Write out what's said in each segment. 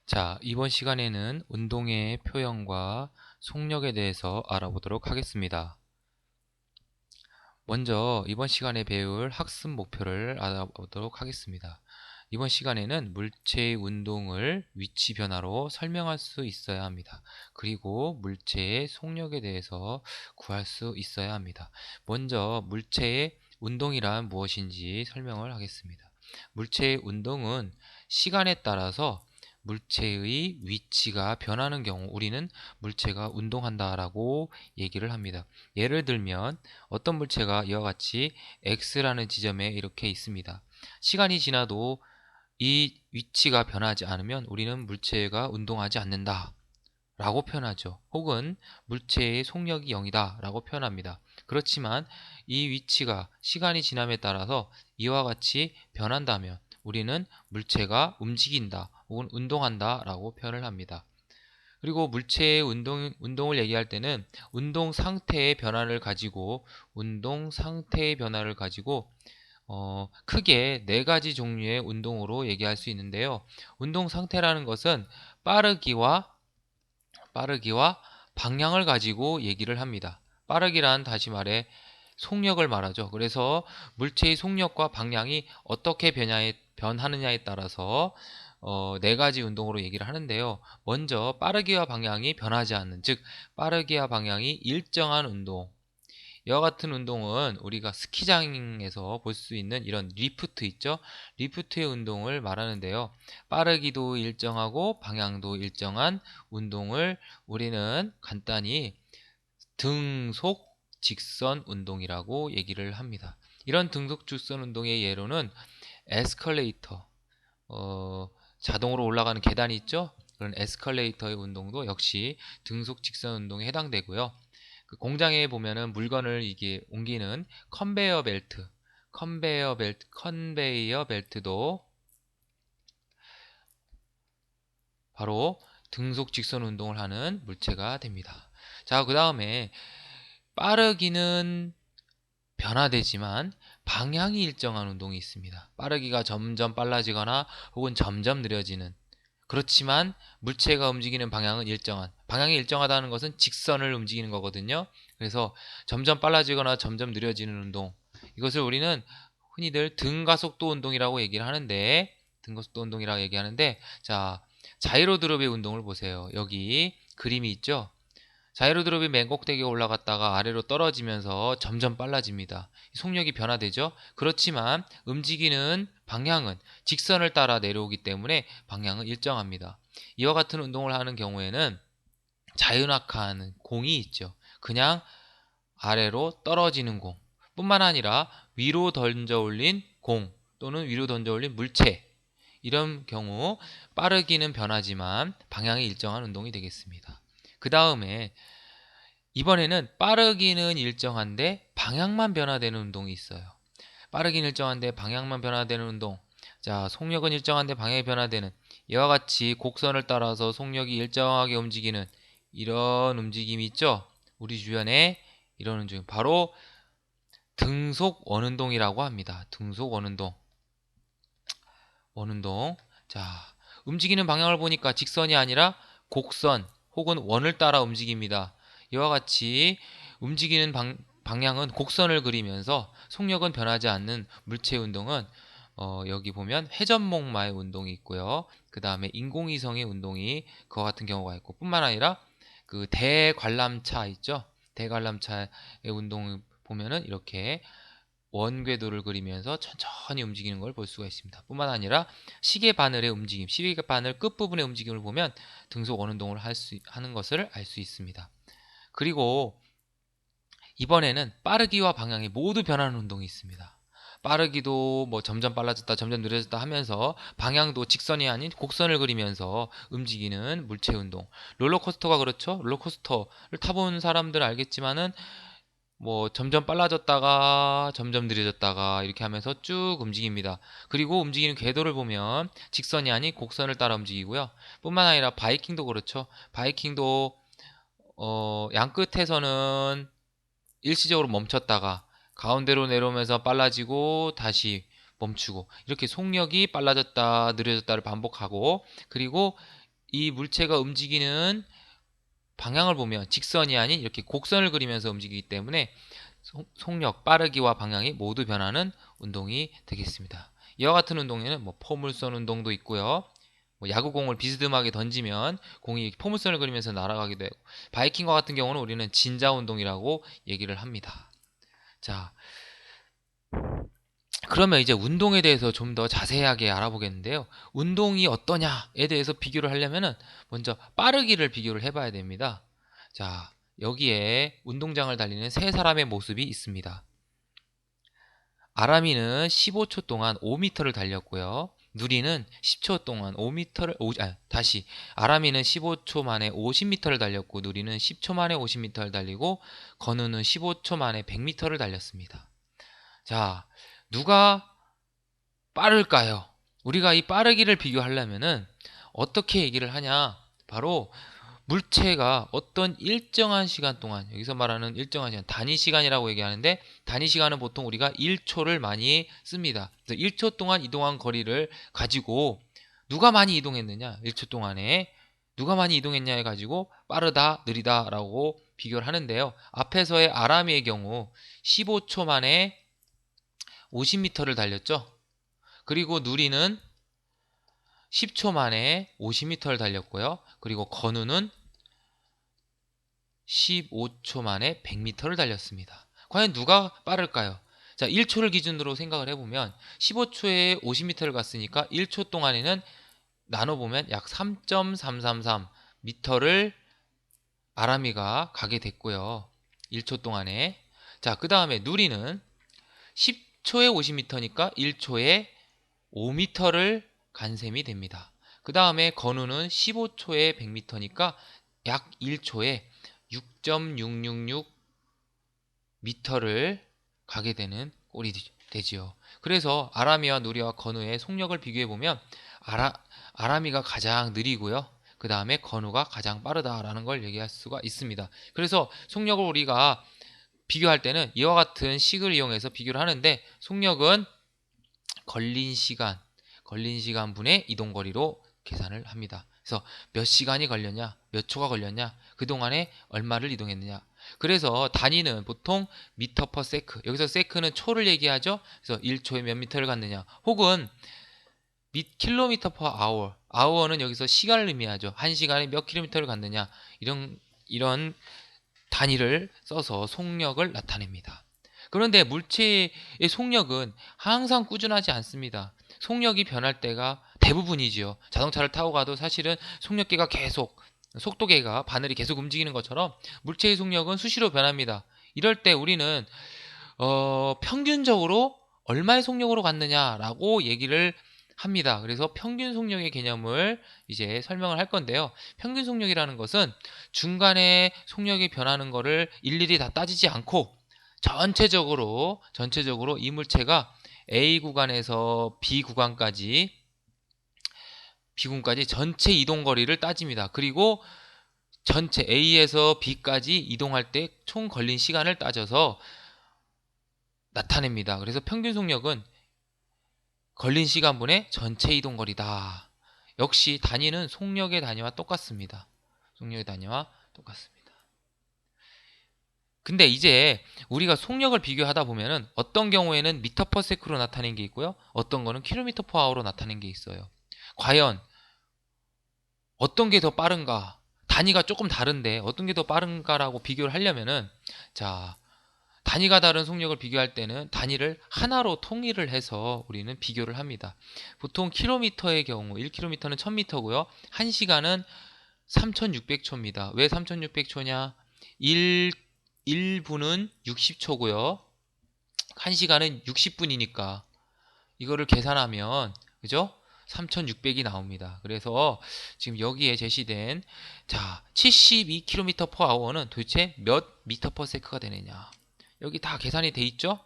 자, 이번 시간에는 운동의 표현과 속력에 대해서 알아보도록 하겠습니다. 먼저 이번 시간에 배울 학습 목표를 알아보도록 하겠습니다. 이번 시간에는 물체의 운동을 위치 변화로 설명할 수 있어야 합니다. 그리고 물체의 속력에 대해서 구할 수 있어야 합니다. 먼저 물체의 운동이란 무엇인지 설명을 하겠습니다. 물체의 운동은 시간에 따라서 물체의 위치가 변하는 경우 우리는 물체가 운동한다라고 얘기를 합니다. 예를 들면 어떤 물체가 이와 같이 X라는 지점에 이렇게 있습니다. 시간이 지나도 이 위치가 변하지 않으면 우리는 물체가 운동하지 않는다 라고 표현하죠. 혹은 물체의 속력이 0이다 라고 표현합니다. 그렇지만 이 위치가 시간이 지남에 따라서 이와 같이 변한다면 우리는 물체가 움직인다 혹은 운동한다 라고 표현을 합니다. 그리고 물체의 운동을 얘기할 때는 운동 상태의 변화를 가지고 크게 네 가지 종류의 운동으로 얘기할 수 있는데요. 운동 상태라는 것은 빠르기와 방향을 가지고 얘기를 합니다. 빠르기란 다시 말해 속력을 말하죠. 그래서 물체의 속력과 방향이 어떻게 변하느냐에 따라서 네 가지 운동으로 얘기를 하는데요. 먼저 빠르기와 방향이 변하지 않는, 즉 빠르기와 방향이 일정한 운동. 이와 같은 운동은 우리가 스키장에서 볼 수 있는 이런 리프트 있죠? 리프트의 운동을 말하는데요. 빠르기도 일정하고 방향도 일정한 운동을 우리는 간단히 등속 직선 운동이라고 얘기를 합니다. 이런 등속 직선 운동의 예로는 에스컬레이터, 어, 자동으로 올라가는 계단이 있죠? 그런 에스컬레이터의 운동도 역시 등속 직선 운동에 해당되고요. 그 공장에 보면은 물건을 이게 옮기는 컨베이어 벨트도 바로 등속 직선 운동을 하는 물체가 됩니다. 자, 그 다음에 빠르기는 변화되지만 방향이 일정한 운동이 있습니다. 빠르기가 점점 빨라지거나 혹은 점점 느려지는, 그렇지만 물체가 움직이는 방향이 일정하다는 것은 직선을 움직이는 거거든요. 그래서 점점 빨라지거나 점점 느려지는 운동, 이것을 우리는 흔히들 등가속도 운동이라고 얘기를 하는데, 자, 자이로드롭의 운동을 보세요. 여기 그림이 있죠. 자이로드롭이 맨 꼭대기에 올라갔다가 아래로 떨어지면서 점점 빨라집니다. 속력이 변화되죠. 그렇지만 움직이는 방향은 직선을 따라 내려오기 때문에 방향은 일정합니다. 이와 같은 운동을 하는 경우에는 자유낙하하는 공이 있죠. 그냥 아래로 떨어지는 공 뿐만 아니라 위로 던져 올린 공 또는 위로 던져 올린 물체, 이런 경우 빠르기는 변하지만 방향이 일정한 운동이 되겠습니다. 그 다음에 이번에는 빠르기는 일정한데 방향만 변화되는 운동이 있어요. 빠르기는 일정한데 방향만 변화되는 운동. 자, 속력은 일정한데 방향이 변화되는, 이와 같이 곡선을 따라서 속력이 일정하게 움직이는 이런 움직임이 있죠. 우리 주변에 이런 움직임 바로 등속 원운동이라고 합니다. 등속 원운동. 자, 움직이는 방향을 보니까 직선이 아니라 곡선 혹은 원을 따라 움직입니다. 이와 같이 움직이는 방향은 곡선을 그리면서 속력은 변하지 않는 물체 운동은 여기 보면 회전목마의 운동이 있고요. 그 다음에 인공위성의 운동이 그와 같은 경우가 있고, 뿐만 아니라 그 대관람차 있죠. 대관람차의 운동을 보면은 이렇게 원궤도를 그리면서 천천히 움직이는 걸 볼 수가 있습니다. 뿐만 아니라 시계 바늘 끝부분의 움직임을 보면 등속 원운동을 하는 것을 알 수 있습니다. 그리고 이번에는 빠르기와 방향이 모두 변하는 운동이 있습니다. 빠르기도 뭐 점점 빨라졌다 점점 느려졌다 하면서 방향도 직선이 아닌 곡선을 그리면서 움직이는 물체 운동. 롤러코스터가 그렇죠. 롤러코스터를 타본 사람들은 알겠지만은 뭐 점점 빨라졌다가 점점 느려졌다가 이렇게 하면서 쭉 움직입니다. 그리고 움직이는 궤도를 보면 직선이 아닌 곡선을 따라 움직이고요. 뿐만 아니라 바이킹도 그렇죠. 바이킹도 양 끝에서는 일시적으로 멈췄다가 가운데로 내려오면서 빨라지고 다시 멈추고, 이렇게 속력이 빨라졌다 느려졌다를 반복하고, 그리고 이 물체가 움직이는 방향을 보면 직선이 아닌 이렇게 곡선을 그리면서 움직이기 때문에 속력, 빠르기와 방향이 모두 변하는 운동이 되겠습니다. 이와 같은 운동에는 뭐 포물선 운동도 있고요. 뭐 야구공을 비스듬하게 던지면 공이 포물선을 그리면서 날아가기도 하고, 바이킹과 같은 경우는 우리는 진자 운동이라고 얘기를 합니다. 자, 그러면 이제 운동에 대해서 좀 더 자세하게 알아보겠는데요. 운동이 어떠냐에 대해서 비교를 하려면은 먼저 빠르기를 비교를 해봐야 됩니다. 자, 여기에 운동장을 달리는 세 사람의 모습이 있습니다. 아람이는 15초 동안 5m를 달렸고요. 누리는 10초 동안 5m를 다시 아람이는 15초 만에 50m를 달렸고 누리는 10초 만에 50m를 달리고 건우는 15초 만에 100m를 달렸습니다. 자, 누가 빠를까요? 우리가 이 빠르기를 비교하려면은 어떻게 얘기를 하냐? 바로 물체가 어떤 일정한 시간 동안, 여기서 말하는 일정한 시간, 단위 시간이라고 얘기하는데, 단위 시간은 보통 우리가 1초를 많이 씁니다. 그래서 1초 동안 이동한 거리를 가지고 누가 많이 이동했느냐, 1초 동안에 누가 많이 이동했냐 해가지고 빠르다, 느리다 라고 비교를 하는데요. 앞에서의 아람이의 경우 15초 만에 50m를 달렸죠. 그리고 누리는 10초 만에 50m를 달렸고요. 그리고 건우는 15초 만에 100m를 달렸습니다. 과연 누가 빠를까요? 자, 1초를 기준으로 생각을 해보면 15초에 50m를 갔으니까 1초 동안에는 나눠보면 약 3.333m를 아람이가 가게 됐고요. 1초 동안에. 자, 그 다음에 누리는 10초에 50m니까 1초에 5m를 간 셈이 됩니다. 그 다음에 건우는 15초에 100m니까 약 1초에 6.666m를 가게 되는 꼴이 되지요. 그래서 아람이와 누리와 건우의 속력을 비교해보면 아람이가 가장 느리고요. 그 다음에 건우가 가장 빠르다라는 걸 얘기할 수가 있습니다. 그래서 속력을 우리가 비교할 때는 이와 같은 식을 이용해서 비교를 하는데, 속력은 걸린 시간 분의 이동거리로 계산을 합니다. 그래서 몇 시간이 걸렸냐, 몇 초가 걸렸냐, 그동안에 얼마를 이동했느냐. 그래서 단위는 보통 미터 퍼 세크, 여기서 세크는 초를 얘기하죠. 그래서 1초에 몇 미터를 갔느냐, 혹은 킬로미터 퍼 아워, 아워는 여기서 시간을 의미하죠. 1시간에 몇 킬로미터를 갔느냐, 이런 단위를 써서 속력을 나타냅니다. 그런데 물체의 속력은 항상 꾸준하지 않습니다. 속력이 변할 때가 대부분이지요. 자동차를 타고 가도 사실은 속력계가 계속, 속도계가, 바늘이 계속 움직이는 것처럼 물체의 속력은 수시로 변합니다. 이럴 때 우리는 평균적으로 얼마의 속력으로 갔느냐라고 얘기를 합니다. 그래서 평균 속력의 개념을 이제 설명을 할 건데요. 평균 속력이라는 것은 중간에 속력이 변하는 것을 일일이 다 따지지 않고 전체적으로 이 물체가 A 구간에서 B 구간까지 전체 이동 거리를 따집니다. 그리고 전체 A에서 B까지 이동할 때 총 걸린 시간을 따져서 나타냅니다. 그래서 평균 속력은 걸린 시간분의 전체 이동거리다. 역시 단위는 속력의 단위와 똑같습니다. 속력의 단위와 똑같습니다. 근데 이제 우리가 속력을 비교하다 보면은 어떤 경우에는 미터 퍼 세크로 나타낸 게 있고요. 어떤 거는 킬로미터 퍼 아워로 나타낸 게 있어요. 과연 어떤 게 더 빠른가? 단위가 조금 다른데 어떤 게 더 빠른가라고 비교를 하려면은, 자, 단위가 다른 속력을 비교할 때는 단위를 하나로 통일을 해서 우리는 비교를 합니다. 보통 킬로미터의 경우 1km는 1000m고요. 1시간은 3600초입니다. 왜 3600초냐? 1분은 60초고요. 1시간은 60분이니까 이거를 계산하면, 그죠? 3600이 나옵니다. 그래서 지금 여기에 제시된 72km per hour는 도대체 몇 미터 퍼 세크가 되느냐? 여기 다 계산이 돼 있죠?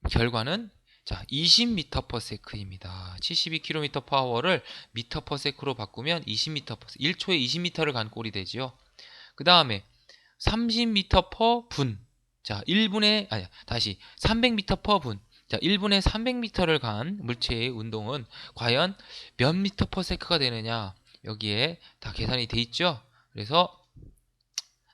결과는 20m per sec입니다. 72km per hour를 미터 per sec로 바꾸면 20m per second, 1초에 20m를 간 꼴이 되지요. 그 다음에 30m per 분. 300m per 분. 자, 1분에 300m를 간 물체의 운동은 과연 몇 미터 퍼 세크가 되느냐? 여기에 다 계산이 돼 있죠? 그래서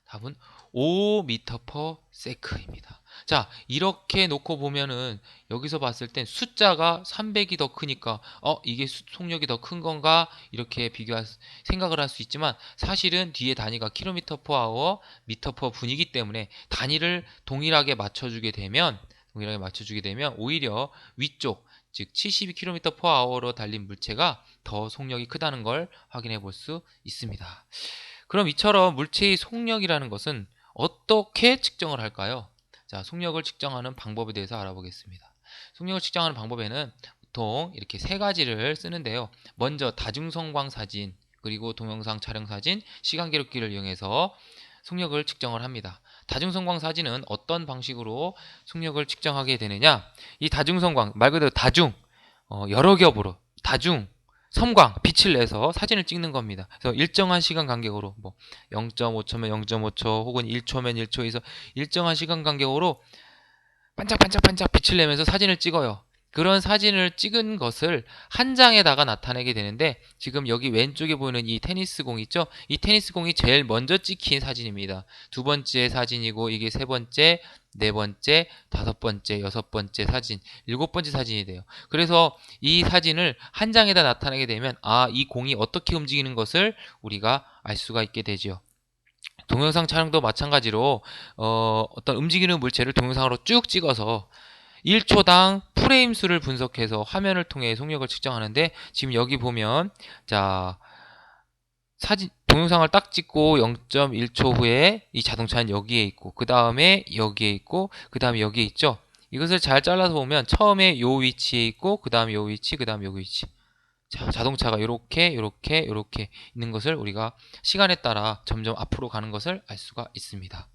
답은 5m per sec입니다. 자, 이렇게 놓고 보면은 여기서 봤을 땐 숫자가 300이 더 크니까 이게 속력이 더 큰 건가? 이렇게 생각을 할 수 있지만 사실은 뒤에 단위가 킬로미터 per hour, 미터 per 분이기 때문에 단위를 동일하게 맞춰주게 되면 오히려 위쪽 즉 72km per hour로 달린 물체가 더 속력이 크다는 걸 확인해 볼 수 있습니다. 그럼 이처럼 물체의 속력이라는 것은 어떻게 측정을 할까요? 자, 속력을 측정하는 방법에 대해서 알아보겠습니다. 속력을 측정하는 방법에는 보통 이렇게 세 가지를 쓰는데요. 먼저 다중성광 사진, 그리고 동영상 촬영 사진, 시간 기록기를 이용해서 속력을 측정을 합니다. 다중성광 사진은 어떤 방식으로 속력을 측정하게 되느냐? 이 다중성광, 말 그대로 여러 겹으로 섬광, 빛을 내서 사진을 찍는 겁니다. 그래서 일정한 시간 간격으로 0.5초면 0.5초 혹은 1초면 1초에서 일정한 시간 간격으로 반짝반짝반짝 빛을 내면서 사진을 찍어요. 그런 사진을 찍은 것을 한 장에다가 나타내게 되는데 지금 여기 왼쪽에 보이는 이 테니스 공 있죠? 이 테니스 공이 제일 먼저 찍힌 사진입니다. 두 번째 사진이고 이게 세 번째, 네 번째, 다섯 번째, 여섯 번째 사진, 일곱 번째 사진이 돼요. 그래서 이 사진을 한 장에다 나타내게 되면 이 공이 어떻게 움직이는 것을 우리가 알 수가 있게 되죠. 동영상 촬영도 마찬가지로 어떤 움직이는 물체를 동영상으로 쭉 찍어서 1초당 프레임 수를 분석해서 화면을 통해 속력을 측정하는데 지금 여기 보면 자 동영상을 딱 찍고 0.1초 후에 이 자동차는 여기에 있고 그 다음에 여기에 있고 그 다음에 여기에 있죠. 이것을 잘 잘라서 보면 처음에 요 위치에 있고 그 다음에 요 위치 그 다음에 여기 위치. 자, 자동차가 이렇게 있는 것을 우리가 시간에 따라 점점 앞으로 가는 것을 알 수가 있습니다.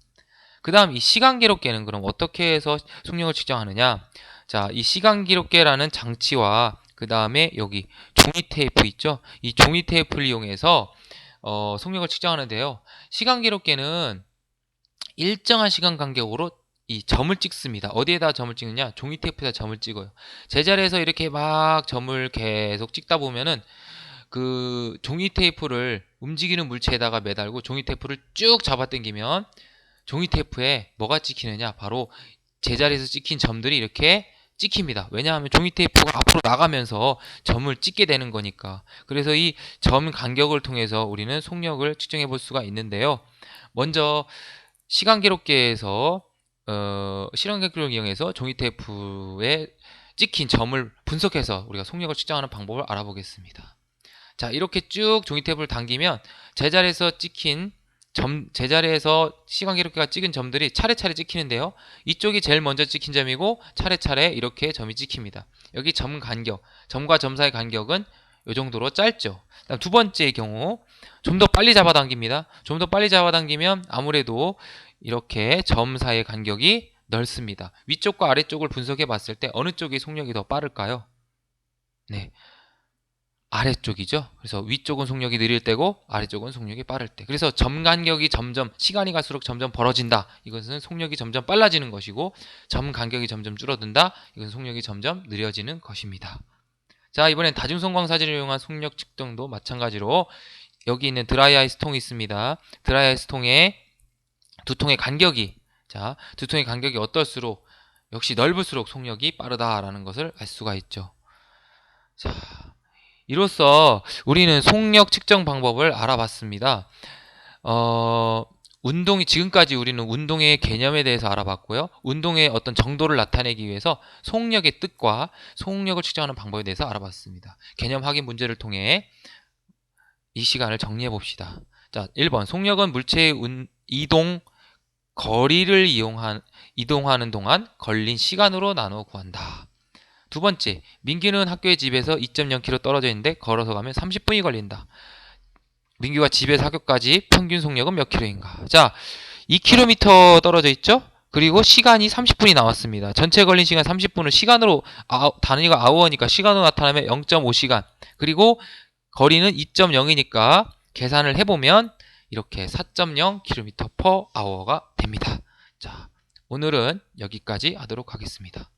그 다음 이 시간 기록계는 그럼 어떻게 해서 속력을 측정하느냐? 자, 이 시간 기록계라는 장치와 그 다음에 여기 종이 테이프 있죠? 이 종이 테이프를 이용해서 속력을 측정하는데요. 시간 기록계는 일정한 시간 간격으로 이 점을 찍습니다. 어디에다 점을 찍느냐? 종이 테이프에다 점을 찍어요. 제자리에서 이렇게 막 점을 계속 찍다 보면은 그 종이 테이프를 움직이는 물체에다가 매달고 종이 테이프를 쭉 잡아당기면 종이 테이프에 뭐가 찍히느냐? 바로 제자리에서 찍힌 점들이 이렇게 찍힙니다. 왜냐하면 종이 테이프가 앞으로 나가면서 점을 찍게 되는 거니까. 그래서 이 점 간격을 통해서 우리는 속력을 측정해 볼 수가 있는데요. 먼저 시간 기록계에서 시간 기록을 이용해서 종이 테이프에 찍힌 점을 분석해서 우리가 속력을 측정하는 방법을 알아보겠습니다. 자, 이렇게 쭉 종이 테이프를 당기면 제자리에서 시간 기록계가 찍은 점들이 차례차례 찍히는데요. 이쪽이 제일 먼저 찍힌 점이고 차례차례 이렇게 점이 찍힙니다. 여기 점 간격, 점과 점 사이 간격은 이 정도로 짧죠. 다음 두 번째의 경우 좀 더 빨리 잡아당깁니다. 좀 더 빨리 잡아당기면 아무래도 이렇게 점 사이의 간격이 넓습니다. 위쪽과 아래쪽을 분석해 봤을 때 어느 쪽이 속력이 더 빠를까요? 네, 아래쪽이죠. 그래서 위쪽은 속력이 느릴 때고 아래쪽은 속력이 빠를 때. 그래서 점 간격이 점점 시간이 갈수록 점점 벌어진다. 이것은 속력이 점점 빨라지는 것이고 점 간격이 점점 줄어든다. 이것은 속력이 점점 느려지는 것입니다. 자, 이번엔 다중성광 사진을 이용한 속력 측정도 마찬가지로 여기 있는 드라이 아이스 통이 있습니다. 드라이 아이스 통에 두 통의 간격이 어떨수록 역시 넓을수록 속력이 빠르다라는 것을 알 수가 있죠. 자, 이로써 우리는 속력 측정 방법을 알아봤습니다. 지금까지 우리는 운동의 개념에 대해서 알아봤고요. 운동의 어떤 정도를 나타내기 위해서 속력의 뜻과 속력을 측정하는 방법에 대해서 알아봤습니다. 개념 확인 문제를 통해 이 시간을 정리해 봅시다. 자, 1번 속력은 물체의 거리를 이동하는 동안 걸린 시간으로 나누어 구한다. 두 번째, 민규는 학교의 집에서 2.0km 떨어져 있는데 걸어서 가면 30분이 걸린다. 민규가 집에서 학교까지 평균 속력은 몇 킬로인가? 자, 2km 떨어져 있죠? 그리고 시간이 30분이 나왔습니다. 전체 걸린 시간 30분을 시간으로 단위가 아워니까 시간으로 나타나면 0.5시간. 그리고 거리는 2.0이니까 계산을 해보면 이렇게 4.0km/h가 됩니다. 자, 오늘은 여기까지 하도록 하겠습니다.